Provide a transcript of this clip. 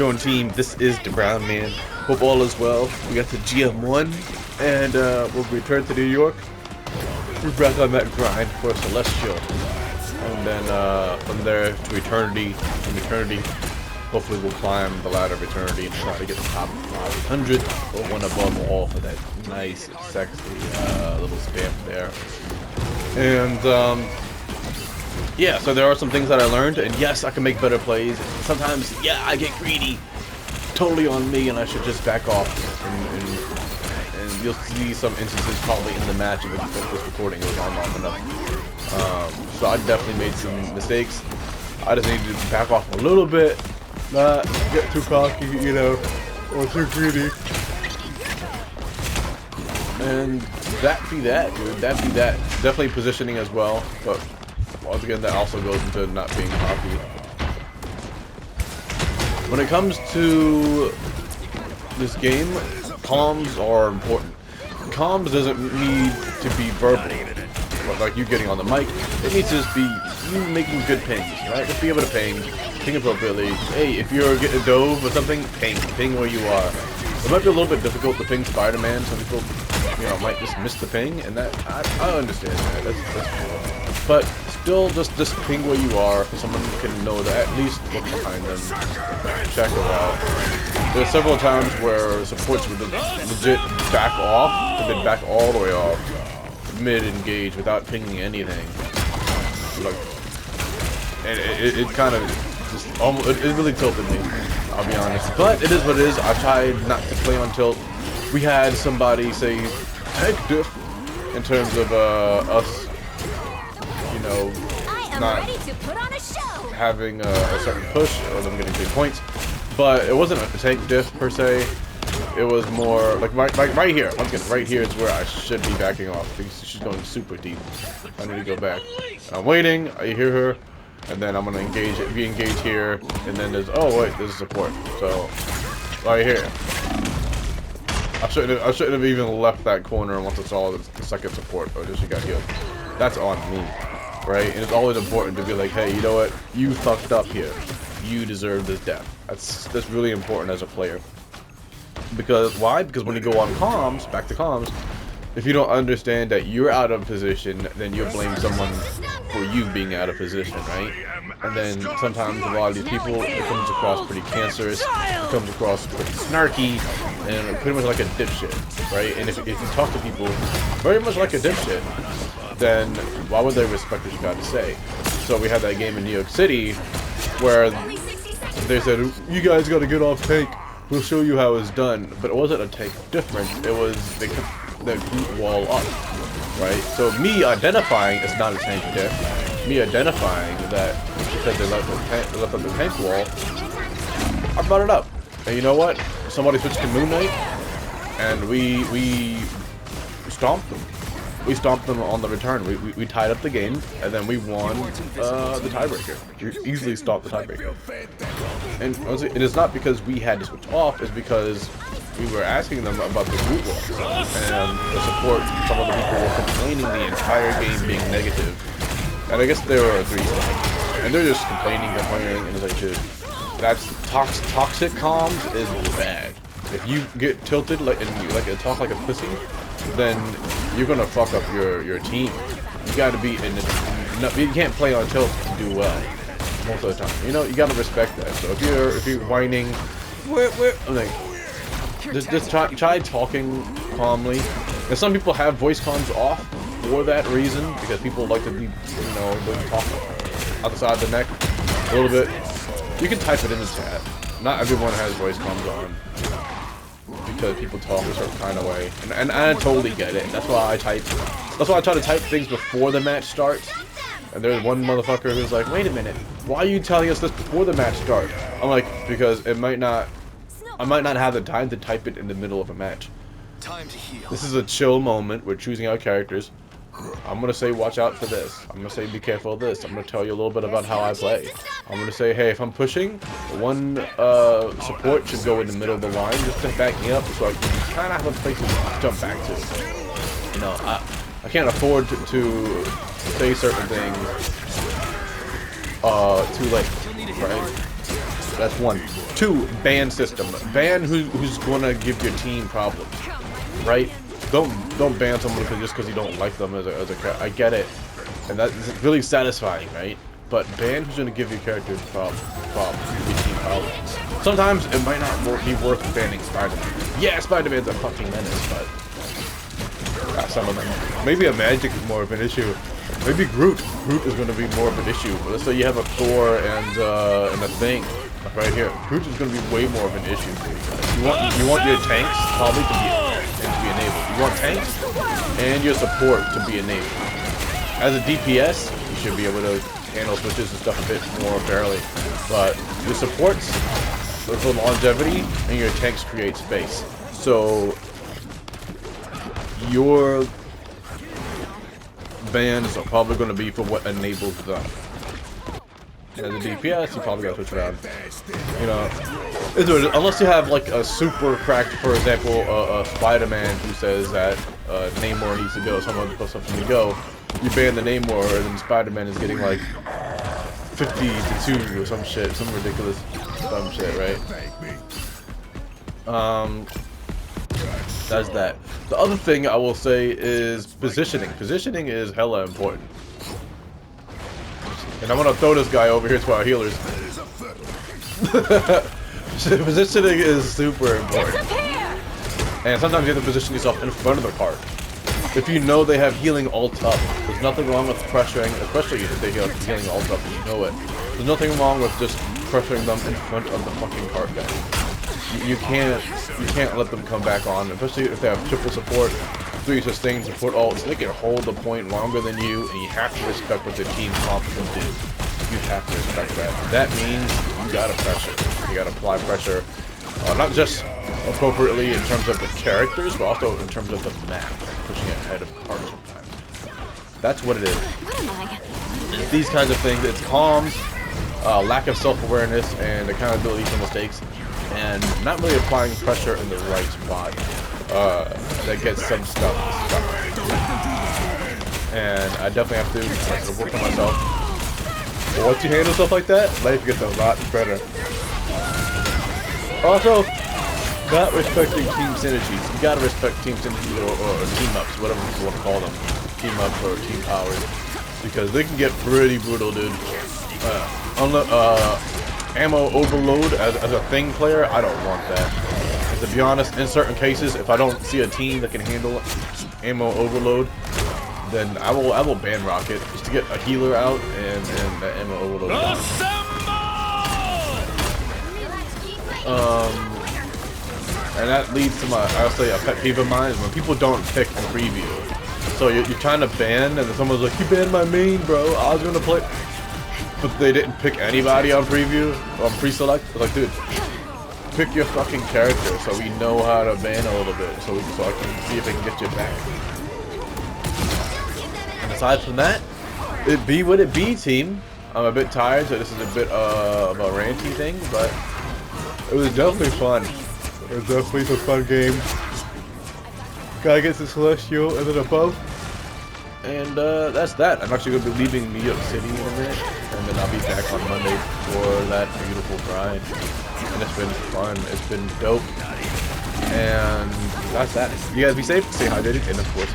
going team? This is the Brown Man. Hope all is well. We got the GM1, and we'll return to New York. We're back on that grind for Celestial, and then from there to Eternity. From Eternity, hopefully we'll climb the ladder of Eternity and try to get the top 500, or one above all for that nice, sexy little stamp there. And yeah, so there are some things that I learned, and yes, I can make better plays. Sometimes, yeah, I get greedy. Totally on me, and I should just back off. And you'll see some instances probably in the match if this recording goes on long enough. So I definitely made some mistakes. I just needed to back off a little bit, not get too cocky, you know, or too greedy. And that be that, dude. That be that. Definitely positioning as well, but once again, that also goes into not being cocky. When it comes to this game, comms are important. Comms doesn't need to be verbal, like you getting on the mic. It needs to just be you making good pings, right? Just be able to ping appropriately. Hey, if you're getting a dove or something, ping where you are. It might be a little bit difficult to ping Spider-Man. Some people, you know, might just miss the ping, and that I understand that. That's cool. But still, just ping where you are, so someone can know that. At least look behind them, check it out. There's several times where supports would legit back off, and then back all the way off, mid-engage without pinging anything. Like, and it kind of just almost it really tilted me. I'll be honest, but it is what it is. I tried not to play on tilt. We had somebody say tank diff in terms of us, you know, not having a certain push or them getting 3 points. But it wasn't a tank diff per se. It was more like right here. Once again, right here is where I should be backing off because she's going super deep. I need to go back. I'm waiting. I hear her. And then I'm gonna engage it. We engage here, and then there's there's support. So right here, I shouldn't have even left that corner once I saw the second support. Or just she got healed. That's on me, right? And it's always important to be like, hey, you know what? You fucked up here. You deserve this death. That's really important as a player. Because why? Because when you go on comms, back to comms, if you don't understand that you're out of position, then you'll blame someone for you being out of position, right? And then sometimes a lot of these people, it comes across pretty cancerous, it comes across pretty snarky, and pretty much like a dipshit, right? And if you talk to people very much like a dipshit, then why would they respect what you got to say? So we had that game in New York City where they said, you guys got to get off tank, we'll show you how it's done. But it wasn't a tank difference, it was they kept the group wall up, right? So me identifying it's not a tank diff, me identifying that because they left up the tank wall, I brought it up. And you know what? Somebody switched to Moon Knight, and we stomped them. We stomped them on the return. We tied up the game, and then we won the tiebreaker. We easily stopped the tiebreaker. And it is not because we had to switch off, it's because we were asking them about the group walls, and the support, some of the people were complaining the entire game being negative. And I guess they were agreeing, and they're just complaining, and it's like, dude, that's toxic comms is bad. If you get tilted and you talk like a pussy, then you're gonna fuck up your team. You gotta be you can't play on tilt to do well most of the time. You know, you gotta respect that. So if you're whining, like, just try talking calmly. And some people have voice comms off for that reason, because people like to be, you know, talk outside the neck a little bit. You can type it in the chat. Not everyone has voice comms on, because people talk a certain kind of way, and I totally get it. That's why I try to type things before the match starts. And there's one motherfucker who's like, wait a minute, why are you telling us this before the match starts? I'm like, because I might not have the time to type it in the middle of a match. Time to heal. This is a chill moment. We're choosing our characters. I'm gonna say watch out for this. I'm gonna say be careful of this. I'm gonna tell you a little bit about how I play. I'm gonna say, hey, if I'm pushing, one support should go in the middle of the line just to back me up, so I can kind of have a place to jump back to. You know, I can't afford to say certain things too late, right? That's 1. 2, ban system. Ban who's gonna give your team problems, right? Don't ban someone just because you don't like them as a character. I get it, and that's really satisfying, right? But ban who's gonna give your character problems, your team problems. Sometimes it might not be worth banning Spider-Man. Yeah, Spider-Man's a fucking menace, but some of them. Maybe a Magic is more of an issue. Maybe Groot. Groot is going to be more of an issue. Let's say you have a Thor and a Thing right here. Groot is going to be way more of an issue for you guys. You want your tanks probably to be enabled. You want tanks and your support to be enabled. As a DPS, you should be able to handle switches and stuff a bit more fairly. But your supports for longevity and your tanks create space. So your bans are probably going to be for what enables them. As a DPS, you probably got to switch around. You know, unless you have like a super cracked, for example, a Spider-Man who says that Namor needs to go, someone puts something to go. You ban the Namor, and then Spider-Man is getting like 50-2 or some shit, some ridiculous dumb shit, right? That's that. The other thing I will say is positioning. Positioning is hella important. And I'm gonna throw this guy over here to our healers. Positioning is super important. And sometimes you have to position yourself in front of the card. If you know they have healing ult up, there's nothing wrong with pressuring, especially if they have healing ult up and you know it. There's nothing wrong with just pressuring them in front of the fucking card guy. You can't let them come back on, especially if they have triple support, 3 sustain support ults. They can hold the point longer than you, and you have to respect what the team comp can do. You have to respect that. That means you gotta pressure. You gotta apply pressure, not just appropriately in terms of the characters, but also in terms of the map, pushing it ahead of the card sometimes. That's what it is. These kinds of things, it's calms, lack of self-awareness, and accountability for mistakes, and not really applying pressure in the right spot that gets some stuff stuck. And I definitely have to work on myself. But once you handle stuff like that, life gets a lot better. Also, not respecting team synergies. You gotta respect team synergies or team ups, whatever you want to call them. Team ups or team powers. Because they can get pretty brutal, dude. Ammo overload as a Thing player, I don't want that. And to be honest, in certain cases, if I don't see a team that can handle ammo overload, then I will ban Rocket just to get a healer out and the ammo overload. And that leads to I'll say a pet peeve of mine is when people don't pick in preview. So you're trying to ban, and then someone's like, "You banned my main, bro. I was gonna play." But they didn't pick anybody on preview, on pre-select. Like, dude, pick your fucking character so we know how to ban a little bit, so I can see if I can get you back. And aside from that, it be what it be, team. I'm a bit tired, so this is a bit of a ranty thing, but it was definitely fun. It was definitely a fun game. Gotta get to Celestial and then above. And that's that. I'm actually going to be leaving New York City in a minute, and then I'll be back on Monday for that beautiful ride. And it's been fun. It's been dope. And that's that. You guys be safe, stay hydrated, and of course,